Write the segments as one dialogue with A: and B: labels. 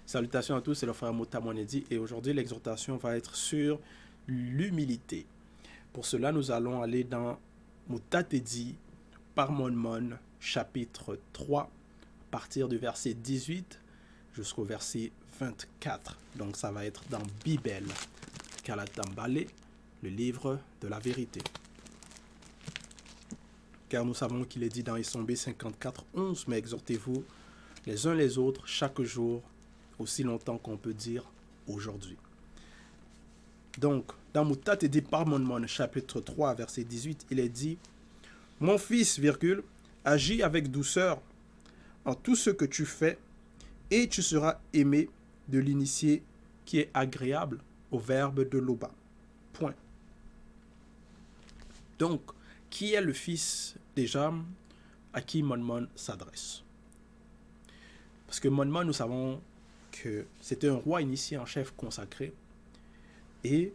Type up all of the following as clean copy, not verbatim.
A: Salutations à tous, c'est le frère Mota Monedi et aujourd'hui l'exhortation va être sur l'humilité. Pour cela, nous allons aller dans Mutatedi Parmonmon, chapitre 3, à partir du verset 18 jusqu'au verset 24. Donc ça va être dans Bibel, Kalatambale, le livre de la vérité. Car nous savons qu'il est dit dans Essombé 54, 11, mais exhortez-vous les uns les autres chaque jour, aussi longtemps qu'on peut dire aujourd'hui. Donc, dans Mutatedi Parmonmon, chapitre 3, verset 18, il est dit « Mon fils, virgule, agis avec douceur en tout ce que tu fais, et tu seras aimé de l'initié qui est agréable au verbe de Loba. » Point. Donc, qui est le fils déjà à qui Monmon s'adresse? Parce que Monmon, nous savons que c'était un roi initié en chef consacré et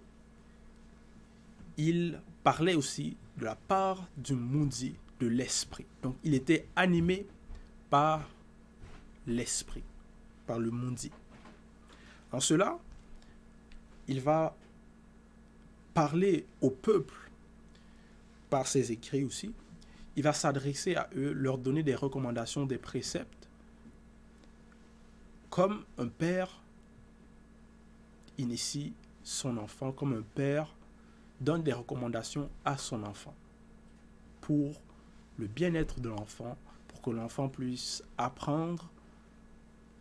A: il parlait aussi de la part du Mundi, de l'esprit. Donc il était animé par l'esprit, par le Mundi. En cela, il va parler au peuple par ses écrits aussi. Il va s'adresser à eux, leur donner des recommandations, des préceptes, comme un père initie son enfant, comme un père donne des recommandations à son enfant pour le bien-être de l'enfant, pour que l'enfant puisse apprendre,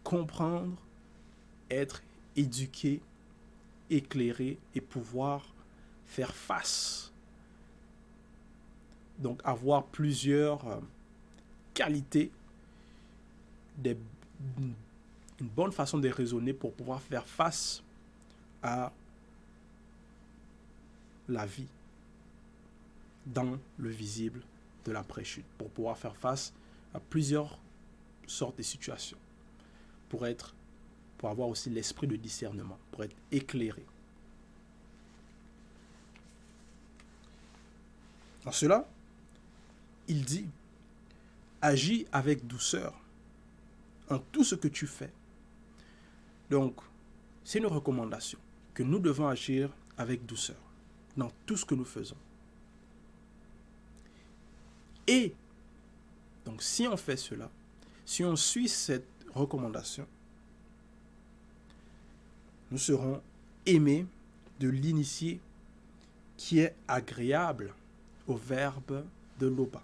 A: comprendre, être éduqué, éclairé et pouvoir faire face. Donc avoir plusieurs qualités, une bonne façon de raisonner pour pouvoir faire face à la vie dans le visible de l'après-chute, pour pouvoir faire face à plusieurs sortes de situations, pour avoir aussi l'esprit de discernement, pour être éclairé. En cela, il dit, agis avec douceur en tout ce que tu fais. Donc, c'est une recommandation que nous devons agir avec douceur dans tout ce que nous faisons. Et, donc, si on fait cela, si on suit cette recommandation, nous serons aimés de l'initié qui est agréable au verbe de Loba.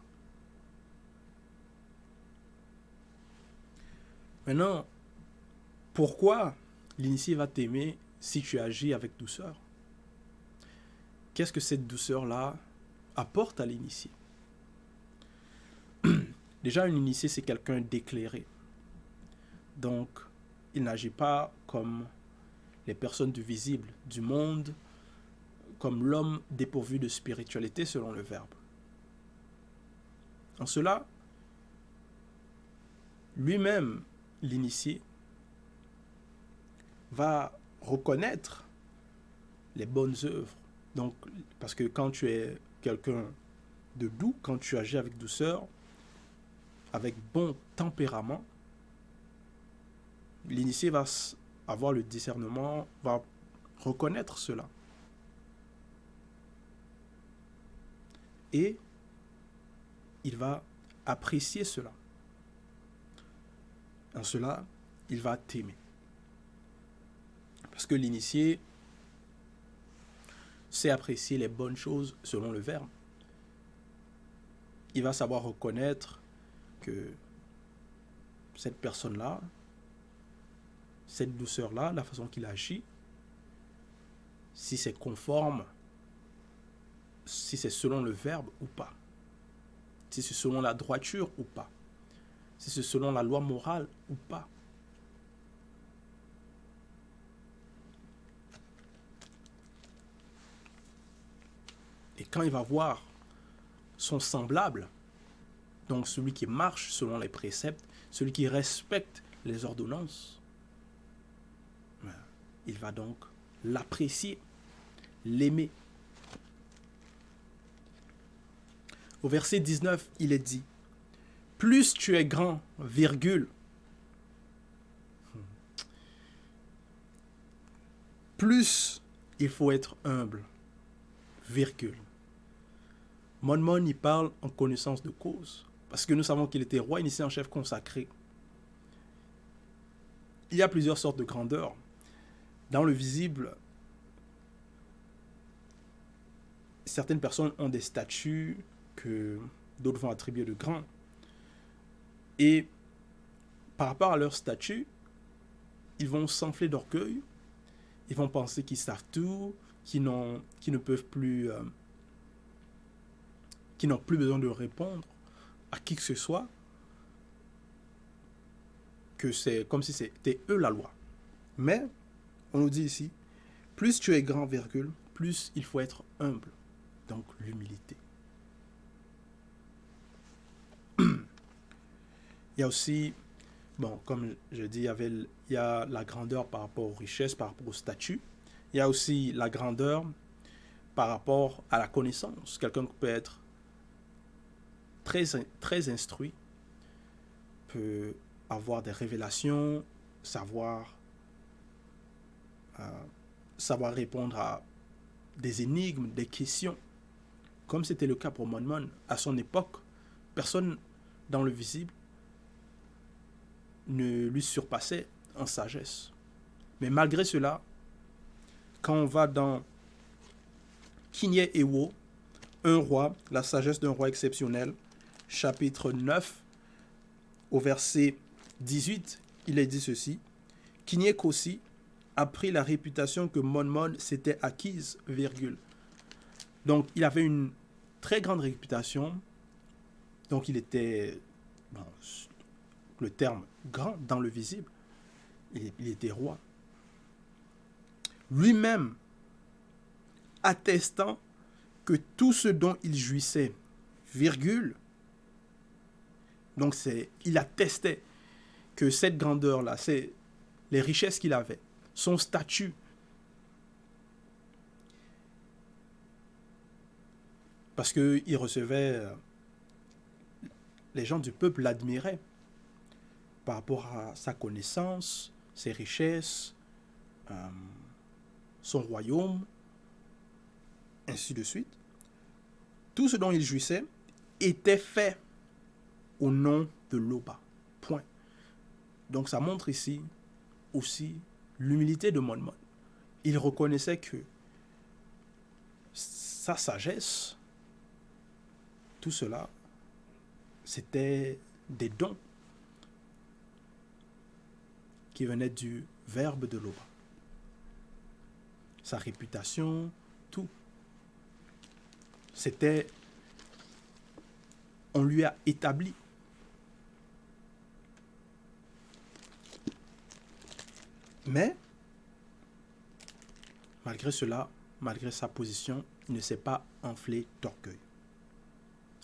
A: Maintenant, pourquoi l'initié va t'aimer si tu agis avec douceur? Qu'est-ce que cette douceur-là apporte à l'initié? Déjà, un initié, c'est quelqu'un d'éclairé. Donc, il n'agit pas comme les personnes du visible, du monde, comme l'homme dépourvu de spiritualité selon le verbe. En cela, lui-même, l'initié, va reconnaître les bonnes œuvres. Donc, parce que quand tu es quelqu'un de doux, quand tu agis avec douceur, avec bon tempérament, l'initié va avoir le discernement, va reconnaître cela. Et il va apprécier cela. En cela, il va t'aimer. Parce que l'initié sait apprécier les bonnes choses selon le verbe. Il va savoir reconnaître que cette personne-là, cette douceur-là, la façon qu'il agit, si c'est conforme, si c'est selon le verbe ou pas, si c'est selon la droiture ou pas, si c'est selon la loi morale ou pas. Et quand il va voir son semblable, donc celui qui marche selon les préceptes, celui qui respecte les ordonnances, il va donc l'apprécier, l'aimer. Au verset 19, il est dit, plus tu es grand, virgule. plus il faut être humble, virgule. Mon, il parle en connaissance de cause, parce que nous savons qu'il était roi initié en chef consacré. Il y a plusieurs sortes de grandeur. Dans le visible, certaines personnes ont des statuts que d'autres vont attribuer de grands. Et par rapport à leur statut, ils vont s'enfler d'orgueil, ils vont penser qu'ils savent tout, qu'ils ne peuvent plus, qu'ils n'ont plus besoin de répondre à qui que ce soit, que c'est comme si c'était eux la loi. Mais, on nous dit ici, plus tu es grand, virgule, plus il faut être humble. Donc, l'humilité. Il y a aussi, bon, comme je dis, il y a la grandeur par rapport aux richesses, par rapport au statut. Il y a aussi la grandeur par rapport à la connaissance. Quelqu'un qui peut être très instruit, peut avoir des révélations, savoir répondre à des énigmes, des questions, comme c'était le cas pour Mon. À son époque, personne dans le visible ne lui surpassait en sagesse. Mais malgré cela, quand on va dans Kinyé Ewo, un roi, la sagesse d'un roi exceptionnel, chapitre 9, au verset 18, il est dit ceci. Kinyé Kosi a pris la réputation que Mon s'était acquise, virgule. Donc, il avait une très grande réputation. Donc, il était, bon, le terme grand dans le visible. Il était roi. Lui-même attestant que tout ce dont il jouissait, virgule, donc il attestait que cette grandeur-là, c'est les richesses qu'il avait, son statut, parce qu'il recevait, les gens du peuple l'admiraient par rapport à sa connaissance, ses richesses, son royaume, ainsi de suite. Tout ce dont il jouissait était fait au nom de Loba. Point. Donc ça montre ici aussi l'humilité de Mon. Il reconnaissait que sa sagesse, tout cela, c'était des dons qui venaient du verbe de Loba. Sa réputation, tout. C'était, on lui a établi. Mais, malgré cela, malgré sa position, il ne s'est pas enflé d'orgueil.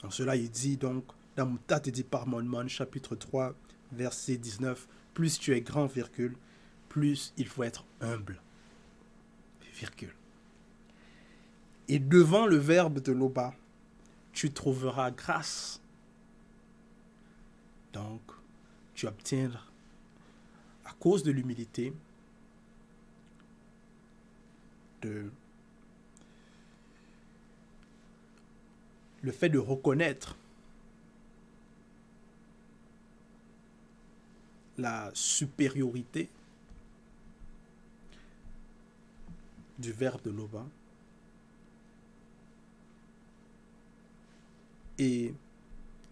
A: En cela, il dit donc, dans Moutat, il dit par Mon, chapitre 3, verset 19, plus tu es grand, virgule, plus il faut être humble, virgule. Et devant le verbe de Loba, tu trouveras grâce. Donc, tu obtiens, à cause de l'humilité, le fait de reconnaître la supériorité du verbe de Loba, et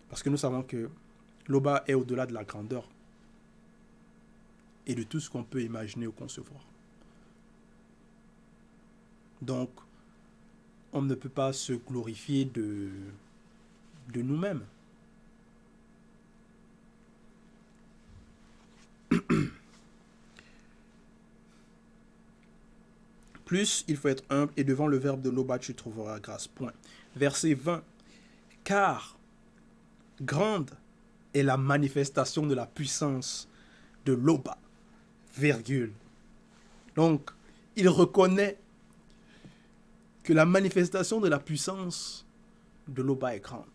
A: parce que nous savons que Loba est au-delà de la grandeur et de tout ce qu'on peut imaginer ou concevoir. Donc, on ne peut pas se glorifier de nous-mêmes. Plus il faut être humble, et devant le verbe de Loba, tu trouveras grâce. Point. Verset 20. Car grande est la manifestation de la puissance de Loba, virgule. Donc, il reconnaît que la manifestation de la puissance de Loba est grande.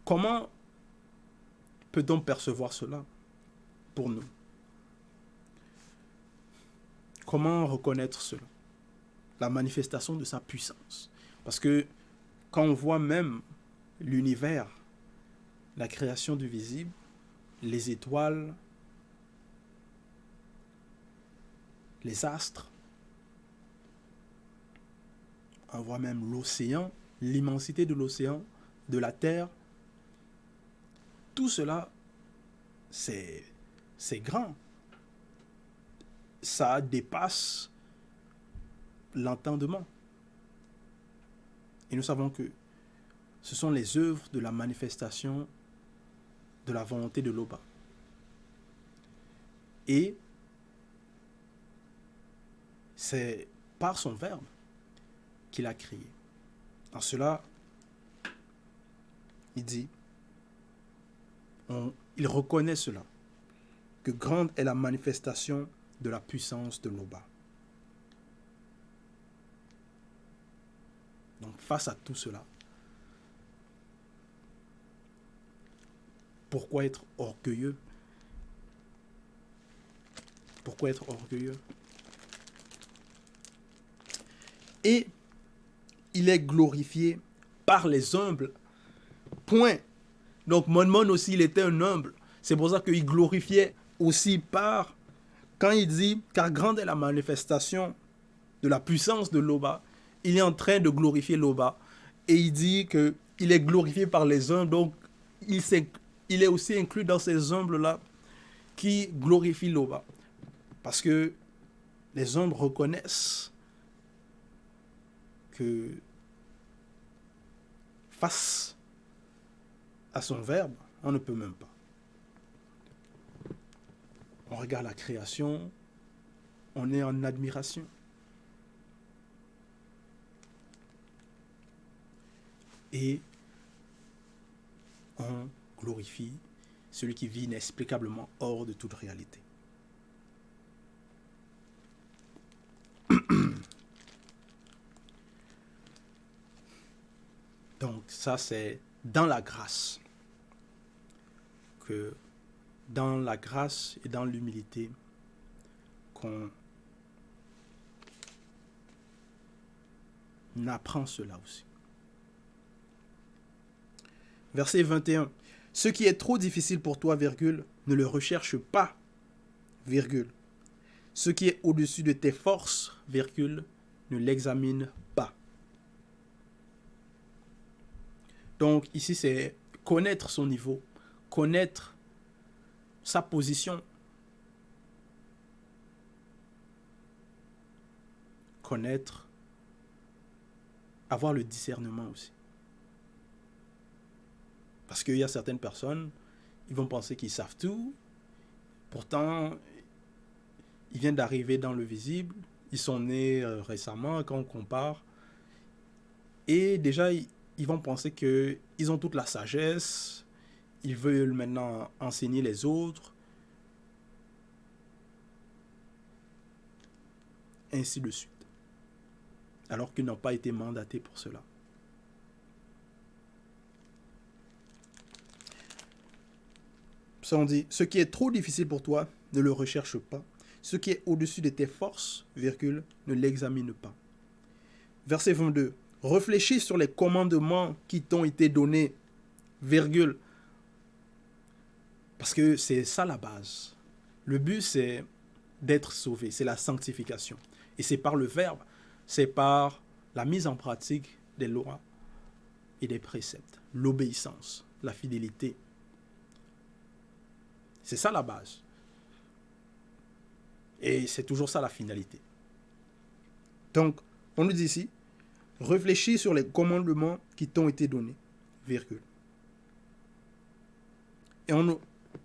A: Comment peut-on percevoir cela pour nous? Comment reconnaître cela? La manifestation de sa puissance. Parce que quand on voit même l'univers, la création du visible, les étoiles, les astres, on voit même l'océan, l'immensité de l'océan, de la terre. Tout cela, c'est grand. Ça dépasse l'entendement. Et nous savons que ce sont les œuvres de la manifestation de la volonté de l'Oba. Et c'est par son verbe qu'il a créé. En cela, il dit, il reconnaît cela, que grande est la manifestation de la puissance de l'Oba. Donc face à tout cela, pourquoi être orgueilleux? Pourquoi être orgueilleux? Et il est glorifié par les humbles. Point. Donc Mon aussi, il était un humble. C'est pour ça qu'il glorifiait aussi par, quand il dit, car grande est la manifestation de la puissance de l'Oba, il est en train de glorifier l'Oba. Et il dit qu'il est glorifié par les humbles. Donc il est aussi inclus dans ces humbles-là qui glorifient l'Oba. Parce que les humbles reconnaissent que face à son verbe, on ne peut même pas. On regarde la création, on est en admiration. Et on glorifie celui qui vit inexplicablement hors de toute réalité. Donc ça, c'est dans la grâce. Que dans la grâce et dans l'humilité, qu'on apprend cela aussi. Verset 21. Ce qui est trop difficile pour toi, virgule, ne le recherche pas, virgule. Ce qui est au-dessus de tes forces, virgule, ne l'examine pas. Donc ici, c'est connaître son niveau, connaître sa position, connaître, avoir le discernement aussi. Parce qu'il y a certaines personnes, ils vont penser qu'ils savent tout, pourtant, ils viennent d'arriver dans le visible, ils sont nés récemment, quand on compare, et déjà, ils vont penser qu'ils ont toute la sagesse, ils veulent maintenant enseigner les autres, ainsi de suite. Alors qu'ils n'ont pas été mandatés pour cela. Ça on dit, ce qui est trop difficile pour toi, ne le recherche pas. Ce qui est au-dessus de tes forces, virgule, ne l'examine pas. Verset 22. Réfléchis sur les commandements qui t'ont été donnés, virgule. Parce que c'est ça la base. Le but, c'est d'être sauvé, c'est la sanctification. Et c'est par le verbe, c'est par la mise en pratique des lois et des préceptes, l'obéissance, la fidélité. C'est ça la base. Et c'est toujours ça la finalité. Donc, on nous dit ici, réfléchis sur les commandements qui t'ont été donnés, virgule. Et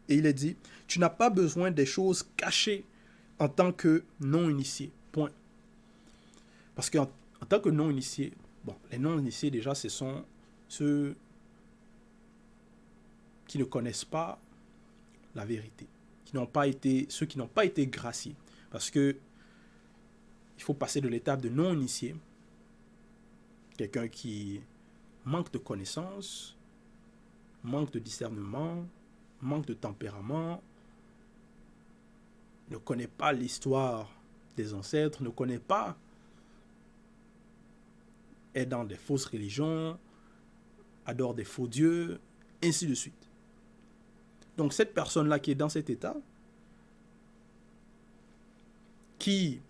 A: il est dit, tu n'as pas besoin des choses cachées en tant que non-initié, point. Parce qu'en tant que non-initié, bon, les non-initiés déjà, ce sont ceux qui ne connaissent pas la vérité, ceux qui n'ont pas été graciés. Parce que il faut passer de l'étape de non-initié, quelqu'un qui manque de connaissances, manque de discernement, manque de tempérament, ne connaît pas l'histoire des ancêtres, ne connaît pas, est dans des fausses religions, adore des faux dieux, ainsi de suite. Donc cette personne-là qui est dans cet état, qui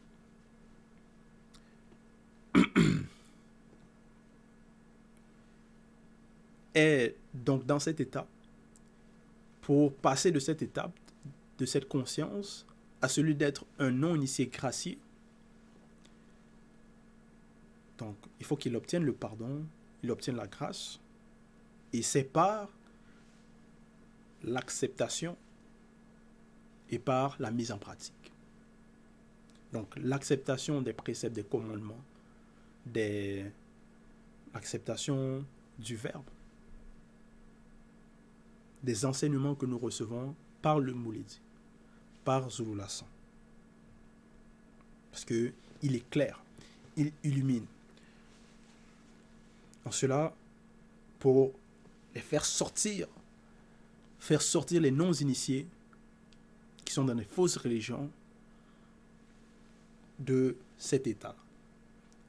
A: est donc dans cet état, pour passer de cette étape, de cette conscience, à celui d'être un non-initié gracié, donc il faut qu'il obtienne le pardon, il obtienne la grâce, et c'est par l'acceptation et par la mise en pratique. Donc l'acceptation des préceptes, des commandements, l'acceptation du verbe, des enseignements que nous recevons par le Mouledi, par Zulu Lassan. Parce qu'il est clair, il illumine. En cela, pour les faire sortir les non-initiés qui sont dans les fausses religions de cet état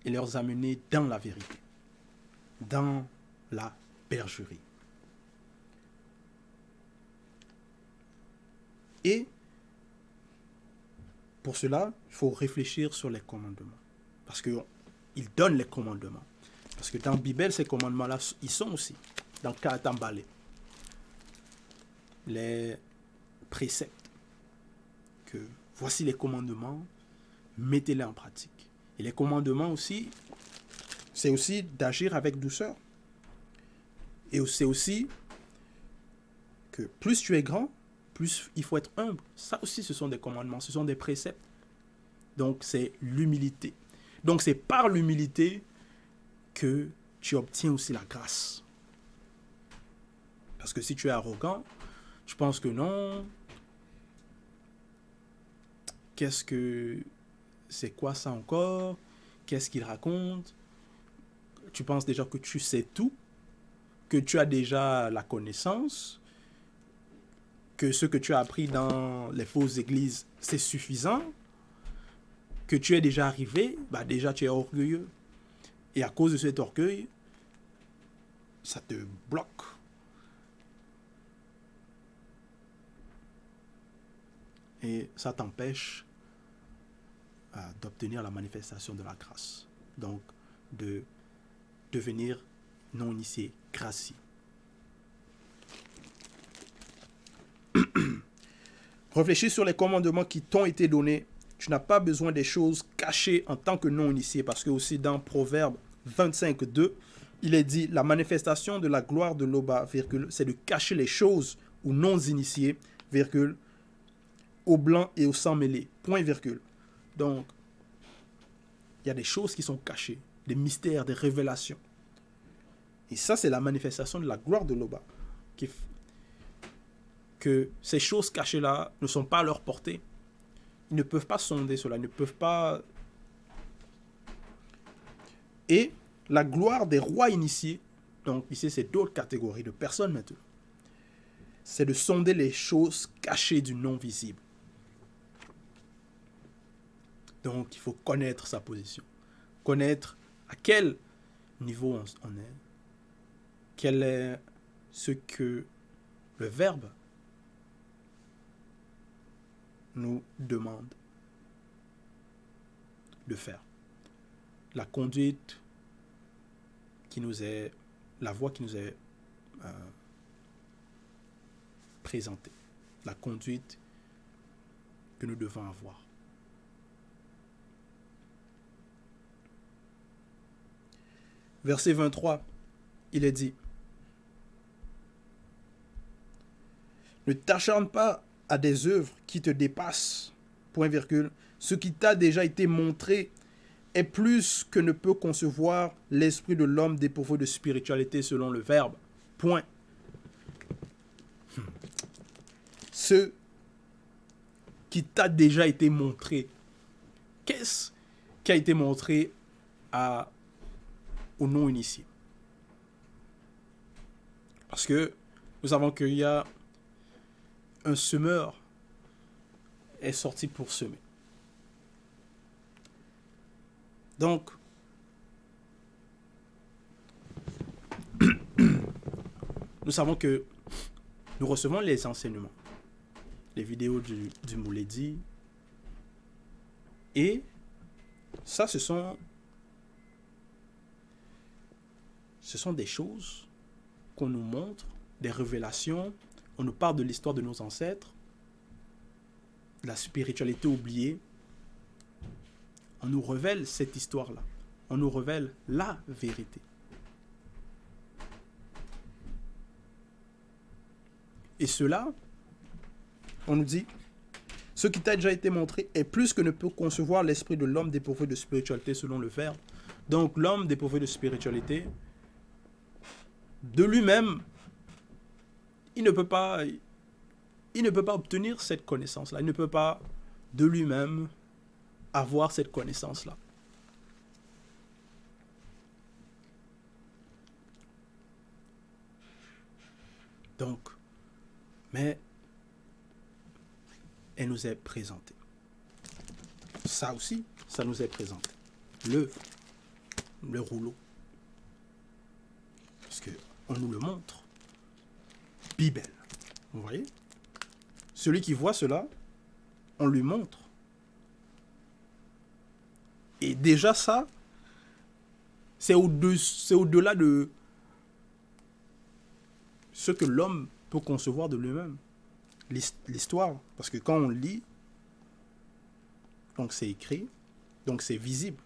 A: et les amener dans la vérité, dans la bergerie. Et pour cela, il faut réfléchir sur les commandements. Parce qu'il donne les commandements. Parce que dans la Bible, ces commandements-là, ils sont aussi dans Kaatambale. Les préceptes. Que voici les commandements, mettez-les en pratique. Et les commandements aussi, c'est aussi d'agir avec douceur. Et c'est aussi que plus tu es grand, plus il faut être humble. Ça aussi, ce sont des commandements, ce sont des préceptes. Donc, c'est l'humilité. Donc, c'est par l'humilité que tu obtiens aussi la grâce. Parce que si tu es arrogant, tu penses que non. C'est quoi ça encore? Qu'est-ce qu'il raconte? Tu penses déjà que tu sais tout, que tu as déjà la connaissance, que ce que tu as appris dans les fausses églises, c'est suffisant, que tu es déjà arrivé, déjà tu es orgueilleux. Et à cause de cet orgueil, ça te bloque. Et ça t'empêche d'obtenir la manifestation de la grâce. Donc, de devenir non-initié gracié. Réfléchis sur les commandements qui t'ont été donnés. Tu n'as pas besoin des choses cachées en tant que non-initié, parce que aussi dans Proverbe 25:2, il est dit, la manifestation de la gloire de l'Oba, c'est de cacher les choses aux non-initiés, aux blancs et aux sang mêlés, point virgule. Donc, il y a des choses qui sont cachées, des mystères, des révélations. Et ça, c'est la manifestation de la gloire de l'Oba. Que ces choses cachées-là ne sont pas à leur portée. Ils ne peuvent pas sonder cela, ils ne peuvent pas... Et la gloire des rois initiés, donc ici c'est d'autres catégories de personnes maintenant, c'est de sonder les choses cachées du non-visible. Donc il faut connaître sa position, connaître à quel niveau on est, quel est ce que le Verbe nous demande de faire. La conduite la voie qui nous est présentée, la conduite que nous devons avoir. Verset 23, il est dit, ne t'acharne pas à des œuvres qui te dépassent, point virgule, ce qui t'a déjà été montré est plus que ne peut concevoir l'esprit de l'homme dépourvu de spiritualité selon le Verbe. Point. Ce qui t'a déjà été montré. Qu'est-ce qui a été montré aux non-initiés? Parce que nous savons qu'il y a un semeur est sorti pour semer. Donc, nous savons que nous recevons les enseignements, les vidéos du Mouledi, et ça, ce sont des choses qu'on nous montre, des révélations. On nous parle de l'histoire de nos ancêtres, de la spiritualité oubliée. On nous révèle cette histoire-là. On nous révèle la vérité. Et cela, on nous dit, ce qui t'a déjà été montré est plus que ne peut concevoir l'esprit de l'homme dépourvu de spiritualité selon le Verbe. Donc l'homme dépourvu de spiritualité, de lui-même, il ne peut pas obtenir cette connaissance-là. Il ne peut pas de lui-même avoir cette connaissance-là. Donc, mais elle nous est présentée. Ça aussi, ça nous est présenté. Le rouleau. Parce qu'on nous le montre. Bible. Vous voyez? Celui qui voit cela, on lui montre. Et déjà ça, c'est au-delà de ce que l'homme peut concevoir de lui-même. L'histoire. Parce que quand on lit, donc c'est écrit, donc c'est visible.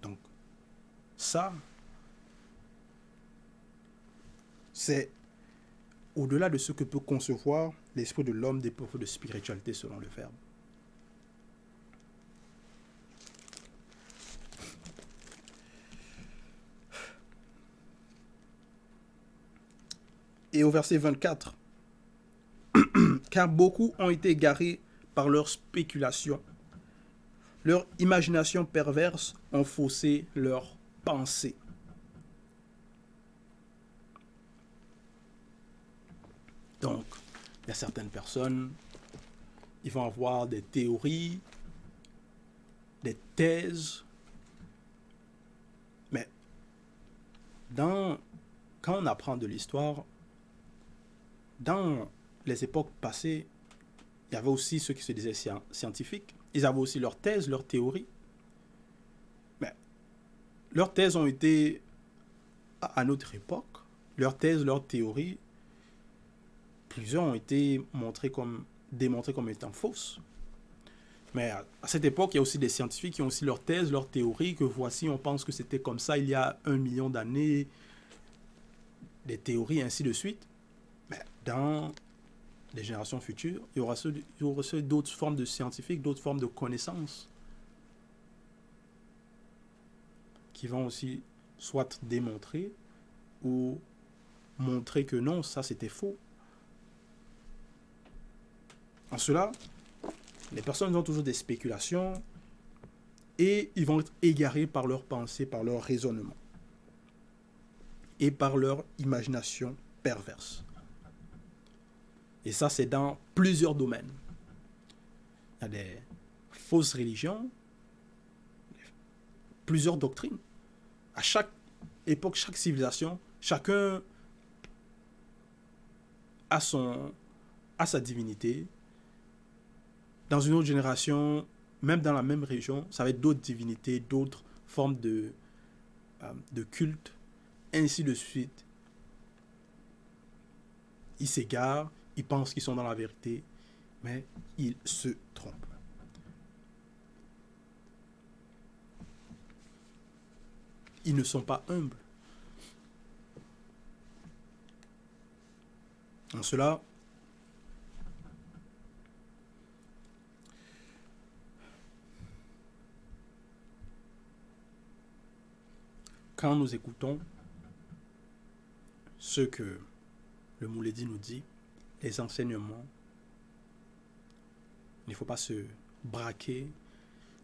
A: Donc ça, c'est au-delà de ce que peut concevoir l'esprit de l'homme dépourvu de spiritualité selon le Verbe. Et au verset 24, car beaucoup ont été égarés par leurs spéculations. Leur imagination perverse ont faussé leurs pensées. Donc, il y a certaines personnes, ils vont avoir des théories, des thèses, mais quand on apprend de l'histoire, dans les époques passées, il y avait aussi ceux qui se disaient scientifiques. Ils avaient aussi leurs thèses, leurs théories. Mais leurs thèses ont été, à notre époque, leurs thèses, leurs théories, plusieurs ont été démontrées comme étant fausses. Mais à cette époque, il y a aussi des scientifiques qui ont aussi leurs thèses, leurs théories, que voici, on pense que c'était comme ça il y a 1 million d'années, des théories, ainsi de suite. Mais dans les générations futures, il y aura d'autres formes de scientifiques, d'autres formes de connaissances qui vont aussi soit démontrer ou montrer que non, ça c'était faux. En cela, les personnes ont toujours des spéculations et ils vont être égarés par leurs pensées, par leur raisonnement et par leur imagination perverse. Et ça, c'est dans plusieurs domaines. Il y a des fausses religions, plusieurs doctrines. À chaque époque, chaque civilisation, chacun a sa divinité. Dans une autre génération, même dans la même région, ça va être d'autres divinités, d'autres formes de culte, ainsi de suite. Ils s'égarent. Ils pensent qu'ils sont dans la vérité, mais ils se trompent. Ils ne sont pas humbles. En cela, quand nous écoutons ce que le Mouledi nous dit, les enseignements, il ne faut pas se braquer,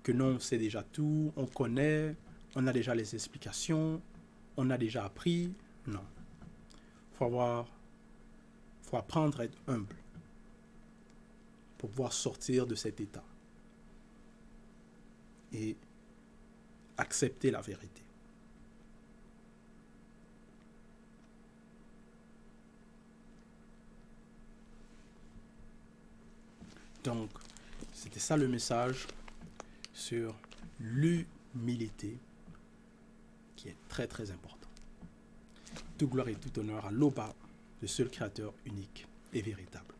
A: que non, on sait déjà tout, on connaît, on a déjà les explications, on a déjà appris. Non. Il faut apprendre à être humble. pour pouvoir sortir de cet état. et accepter la vérité. Donc, c'était ça le message sur l'humilité qui est très très important. Toute gloire et tout honneur à l'Oba, le seul créateur unique et véritable.